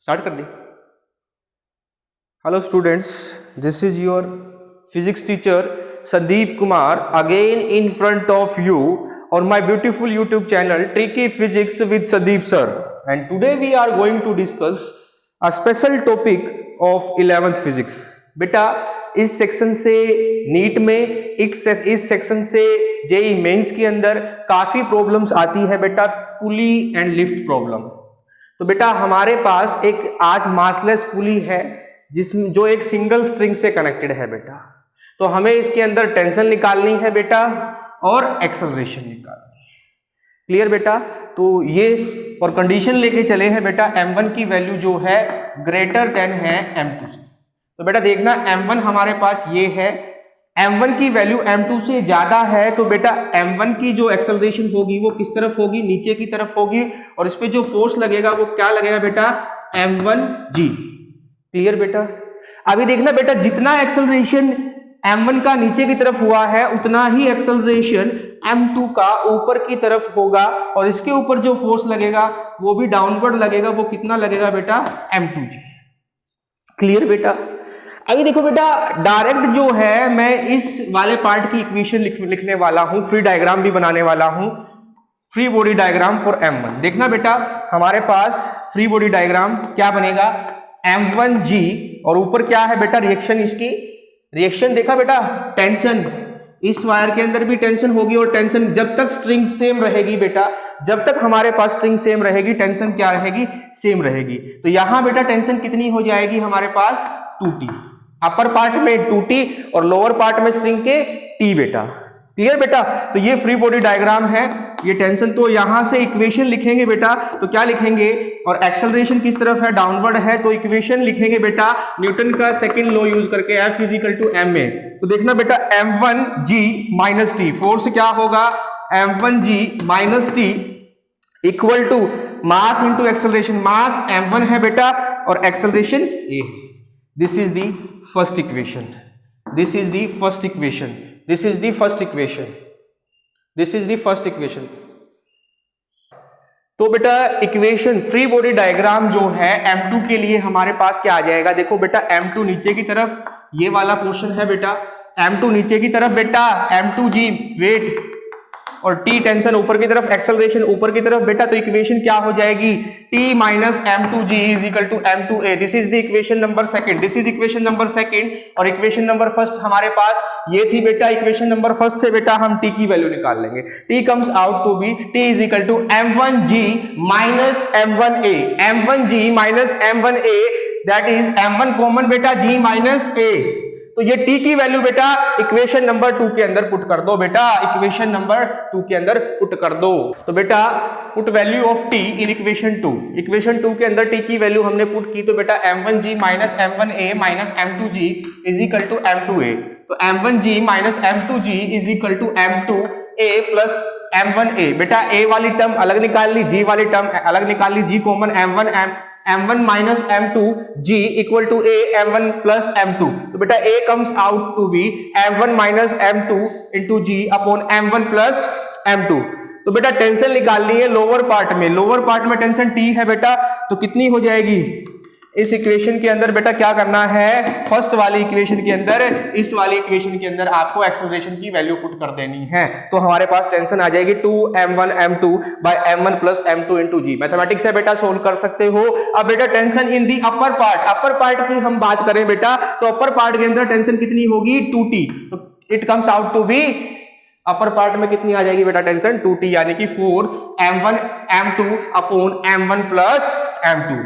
Start कर दी। Hello students, this is your physics teacher Sandeep Kumar again in front of you on my beautiful YouTube channel Tricky Physics with Sandeep sir, and today we are going to discuss a special topic of 11th physics। बेटा इस section से NEET में इस section से JEE mains के अंदर काफी problems आती है बेटा, पुली एंड लिफ्ट प्रॉब्लम। तो बेटा हमारे पास एक आज मासलेस पुली है जिसमें जो एक सिंगल स्ट्रिंग से कनेक्टेड है बेटा, तो हमें इसके अंदर टेंशन निकालनी है बेटा और एक्सेलरेशन निकालनी है। क्लियर बेटा? तो ये और कंडीशन लेके चले हैं बेटा m1 की वैल्यू जो है ग्रेटर देन है m2 से। तो बेटा देखना m1 हमारे पास ये है, m1 की वैल्यू m2 से ज्यादा है तो बेटा m1 की जो एक्सेलरेशन होगी वो किस तरफ होगी? नीचे की तरफ होगी, और इस पे जो फोर्स लगेगा वो क्या लगेगा बेटा? m1g। क्लियर बेटा? अभी देखना बेटा जितना एक्सेलरेशन m1 का नीचे की तरफ हुआ है उतना ही एक्सेलरेशन m2 का ऊपर की तरफ होगा, और इसके ऊपर जो फोर्स लगेगा वो भी डाउनवर्ड लगेगा। वो कितना लगेगा बेटा? m2g। क्लियर बेटा? अभी देखो बेटा डायरेक्ट जो है मैं इस वाले पार्ट की इक्वेशन लिखने वाला हूं, फ्री डायग्राम भी बनाने वाला हूं, free body diagram for m1। देखना बेटा हमारे पास फ्री बॉडी डायग्राम क्या बनेगा? m1g, और ऊपर क्या है बेटा? रिएक्शन। इसकी रिएक्शन देखा बेटा, टेंशन, इस वायर के अंदर भी टेंशन होगी, और टेंशन जब तक स्ट्रिंग सेम रहेगी बेटा, जब तक हमारे पास स्ट्रिंग सेम रहेगी टेंशन क्या रहेगी? सेम रहेगी। तो यहां बेटा टेंशन कितनी हो जाएगी हमारे पास? 2t। अपर पार्ट में 2t और लोअर पार्ट में स्ट्रिंग के t बेटा। क्लियर बेटा? तो ये फ्री बॉडी डायग्राम है, ये टेंशन। तो यहां से इक्वेशन लिखेंगे बेटा, तो क्या लिखेंगे? और एक्सेलरेशन किस तरफ है? डाउनवर्ड है, तो इक्वेशन लिखेंगे बेटा न्यूटन का सेकंड लॉ यूज करके, F = ma। तो देखना बेटा m1g माइनस टी, फोर्स क्या होगा? m1g minus T equal to mass into acceleration. Mass m1 है बेटा और acceleration a। This is the first equation, this is the first equation, this is the first equation, this is the first equation. तो बेटा equation free body diagram जो है m2 के लिए हमारे पास क्या आ जाएगा? देखो बेटा m2 नीचे की तरफ, ये वाला पोर्शन है बेटा, m2 नीचे की तरफ बेटा, m2g वेट और t टेंशन ऊपर की तरफ, एक्सेलरेशन ऊपर की तरफ बेटा। तो इक्वेशन क्या हो जाएगी? t minus m2g = m2a। This is the equation number second, this is equation number second. और इक्वेशन नंबर फर्स्ट हमारे पास ये थी बेटा, इक्वेशन नंबर फर्स्ट से बेटा हम t की वैल्यू निकाल लेंगे। t comes out to be t = m1g minus m1a, m1g minus m1a, that is m1 common बेटा, g माइनस a। तो ये t की वैल्यू बेटा इक्वेशन नंबर 2 के अंदर पुट कर दो बेटा, इक्वेशन नंबर 2 के अंदर पुट कर दो। तो बेटा put value of t in equation 2, equation 2 के अंदर t की वैल्यू हमने पुट की, तो बेटा m1g minus m1a minus m2g = m2a। तो m1g minus m2g = m2a plus m1a। बेटा a वाली टर्म अलग निकाल ली, g वाली टर्म अलग निकाल ली, g common, m1 minus m2 g = a m1 plus m2। तो बेटा a comes out to be m1 minus m2 into g upon m1 plus m2। तो बेटा टेंशन निकालनी है लोअर पार्ट में, लोअर पार्ट में टेंशन t है बेटा, तो कितनी हो जाएगी? इस इक्वेशन के अंदर बेटा क्या करना है? फर्स्ट वाली इक्वेशन के अंदर, इस वाली इक्वेशन के अंदर आपको एक्सेलरेशन की वैल्यू पुट कर देनी है। तो हमारे पास टेंशन आ जाएगी 2m1 m2 by m1 plus m2 into g. Mathematics से बेटा सोल्व कर सकते हो। अब बेटा tension in the upper part, upper part की हम बात करें बेटा, तो अपर पार्ट के अंदर टेंशन कितनी होगी? 2t। तो it comes out to be, upper part में कितनी आ जाएगी बेटा टेंशन? 2t, यानी कि 4m1 m2 upon m1 plus m2।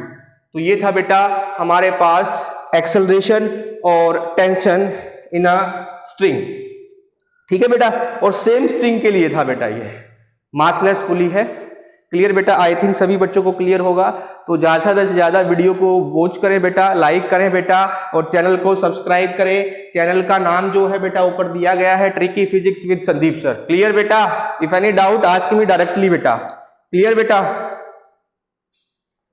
तो ये था बेटा हमारे पास एक्सेलरेशन और टेंशन इन अ स्ट्रिंग। ठीक है बेटा? और सेम स्ट्रिंग के लिए था बेटा, ये मासलेस पुली है। क्लियर बेटा? आई थिंक सभी बच्चों को क्लियर होगा। तो ज्यादा से ज्यादा वीडियो को वॉच करें बेटा, लाइक करें बेटा, और चैनल को सब्सक्राइब करें। चैनल का नाम जो है बेटा ऊपर दिया गया है, tricky physics with Sandeep sir. Clear बेटा? If any doubt ask me directly बेटा। क्लियर बेटा?